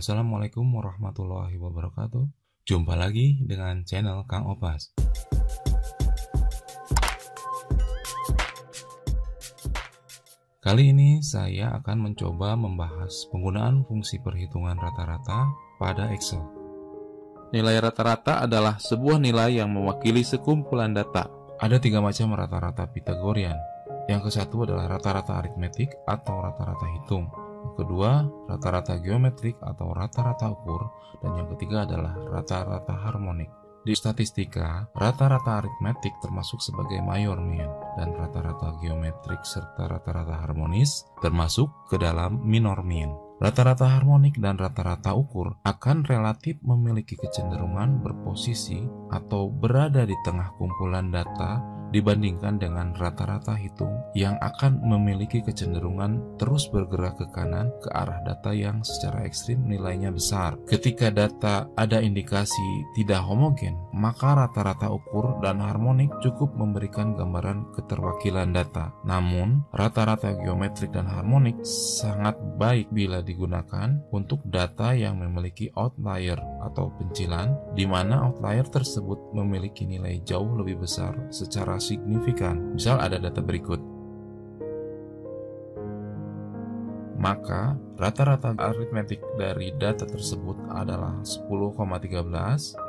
Assalamualaikum warahmatullahi wabarakatuh. Jumpa lagi dengan channel Kang Opas. Kali ini saya akan mencoba membahas penggunaan fungsi perhitungan rata-rata pada Excel. Nilai rata-rata adalah sebuah nilai yang mewakili sekumpulan data. Ada 3 macam rata-rata Pythagorean. Yang ke-1 adalah rata-rata aritmetik atau rata-rata hitung. Yang kedua, rata-rata geometrik atau rata-rata ukur. Dan yang ketiga adalah rata-rata harmonik. Di statistika, rata-rata aritmetik termasuk sebagai mayor mean, dan rata-rata geometrik serta rata-rata harmonis termasuk ke dalam minor mean. Rata-rata harmonik dan rata-rata ukur akan relatif memiliki kecenderungan berposisi atau berada di tengah kumpulan data dibandingkan dengan rata-rata hitung yang akan memiliki kecenderungan terus bergerak ke kanan ke arah data yang secara ekstrim nilainya besar. Ketika data ada indikasi tidak homogen, maka rata-rata ukur dan harmonik cukup memberikan gambaran keterwakilan data. Namun, rata-rata geometrik dan harmonik sangat baik bila digunakan untuk data yang memiliki outlier atau pencilan, di mana outlier tersebut memiliki nilai jauh lebih besar secara signifikan. Misal ada data berikut. Maka rata-rata aritmetik dari data tersebut adalah 10,13,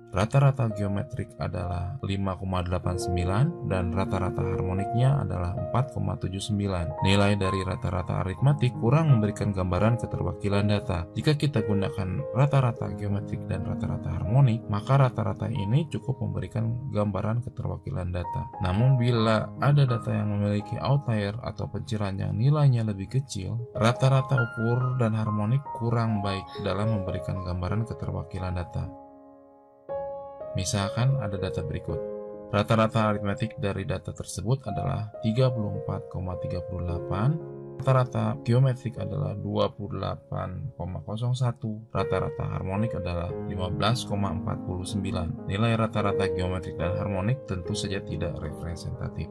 rata-rata geometrik adalah 5,89 dan rata-rata harmoniknya adalah 4,79. Nilai dari rata-rata aritmetik kurang memberikan gambaran keterwakilan data. Jika kita gunakan rata-rata geometrik dan rata-rata harmonik, maka rata-rata ini cukup memberikan gambaran keterwakilan data. Namun bila ada data yang memiliki outlier atau pencilan yang nilainya lebih kecil, rata-rata ukur dan harmonik kurang baik dalam memberikan gambaran keterwakilan data. Misalkan ada data berikut. Rata-rata aritmetik dari data tersebut adalah 34,38, rata-rata geometrik adalah 28,01, rata-rata harmonik adalah 15,49. Nilai rata-rata geometrik dan harmonik tentu saja tidak representatif.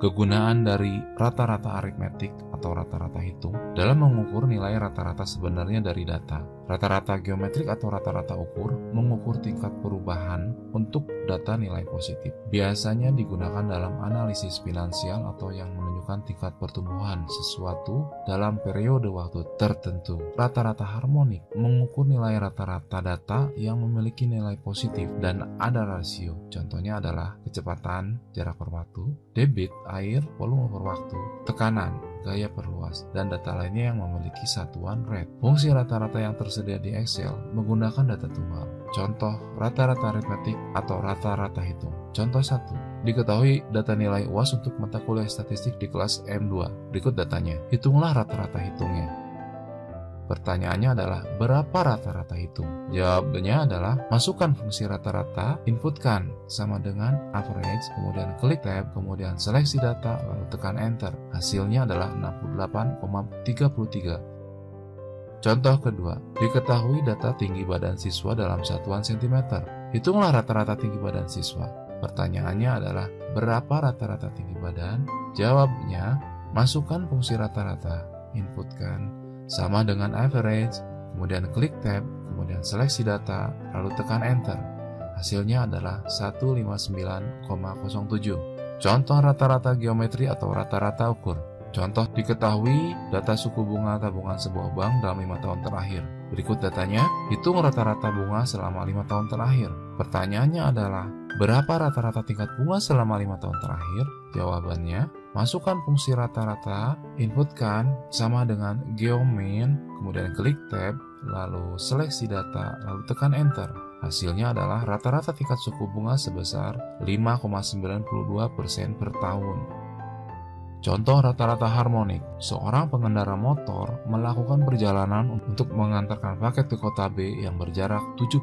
Kegunaan dari rata-rata aritmetik atau rata-rata hitung dalam mengukur nilai rata-rata sebenarnya dari data. Rata-rata geometrik atau rata-rata ukur mengukur tingkat perubahan untuk data nilai positif. Biasanya digunakan dalam analisis finansial atau yang menunjukkan tingkat pertumbuhan sesuatu dalam periode waktu tertentu. Rata-rata harmonik mengukur nilai rata-rata data yang memiliki nilai positif dan ada rasio. Contohnya adalah kecepatan, jarak per waktu, debit, air, volume per waktu, tekanan, gaya perluas, dan data lainnya yang memiliki satuan rate. Fungsi rata-rata yang tersedia di Excel menggunakan data tunggal. Contoh rata-rata aritmetik atau rata-rata hitung. Contoh 1. Diketahui data nilai UAS untuk mata kuliah statistik di kelas M2. Berikut datanya. Hitunglah rata-rata hitungnya. Pertanyaannya adalah berapa rata-rata hitung? Jawabannya adalah masukkan fungsi rata-rata, inputkan sama dengan average, kemudian klik tab, kemudian seleksi data, lalu tekan enter. Hasilnya adalah 68,33. Contoh kedua, diketahui data tinggi badan siswa dalam satuan cm. Hitunglah rata-rata tinggi badan siswa. Pertanyaannya adalah berapa rata-rata tinggi badan? Jawabnya, masukkan fungsi rata-rata, inputkan sama dengan average, kemudian klik tab, kemudian seleksi data, lalu tekan enter. Hasilnya adalah 159,07. Contoh rata-rata geometri atau rata-rata ukur. Contoh diketahui data suku bunga tabungan sebuah bank dalam 5 tahun terakhir. Berikut datanya, hitung rata-rata bunga selama 5 tahun terakhir. Pertanyaannya adalah, berapa rata-rata tingkat bunga selama 5 tahun terakhir? Jawabannya, masukkan fungsi rata-rata, inputkan sama dengan geomean, kemudian klik tab, lalu seleksi data, lalu tekan enter. Hasilnya adalah rata-rata tingkat suku bunga sebesar 5,92% per tahun. Contoh rata-rata harmonik. Seorang pengendara motor melakukan perjalanan untuk mengantarkan paket ke kota B yang berjarak 75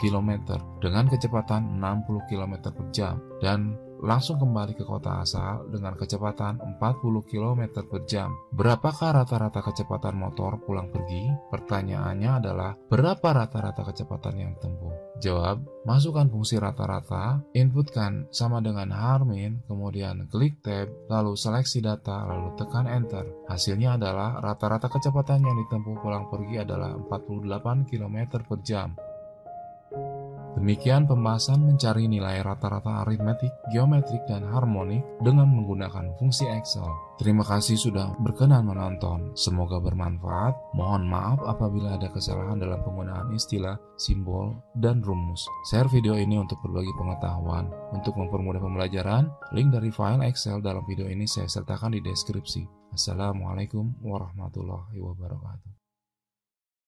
km dengan kecepatan 60 km per jam dan langsung kembali ke kota asal dengan kecepatan 40 km per jam. Berapakah rata-rata kecepatan motor pulang pergi? Pertanyaannya adalah, berapa rata-rata kecepatan yang ditempuh? Jawab, masukkan fungsi rata-rata, inputkan sama dengan Harmin, kemudian klik tab, lalu seleksi data, lalu tekan enter. Hasilnya adalah rata-rata kecepatan yang ditempuh pulang pergi adalah 48 km per jam. Demikian pembahasan mencari nilai rata-rata aritmetik, geometrik, dan harmonik dengan menggunakan fungsi Excel. Terima kasih sudah berkenan menonton. Semoga bermanfaat. Mohon maaf apabila ada kesalahan dalam penggunaan istilah, simbol, dan rumus. Share video ini untuk berbagi pengetahuan. Untuk mempermudah pembelajaran, link dari file Excel dalam video ini saya sertakan di deskripsi. Assalamualaikum warahmatullahi wabarakatuh.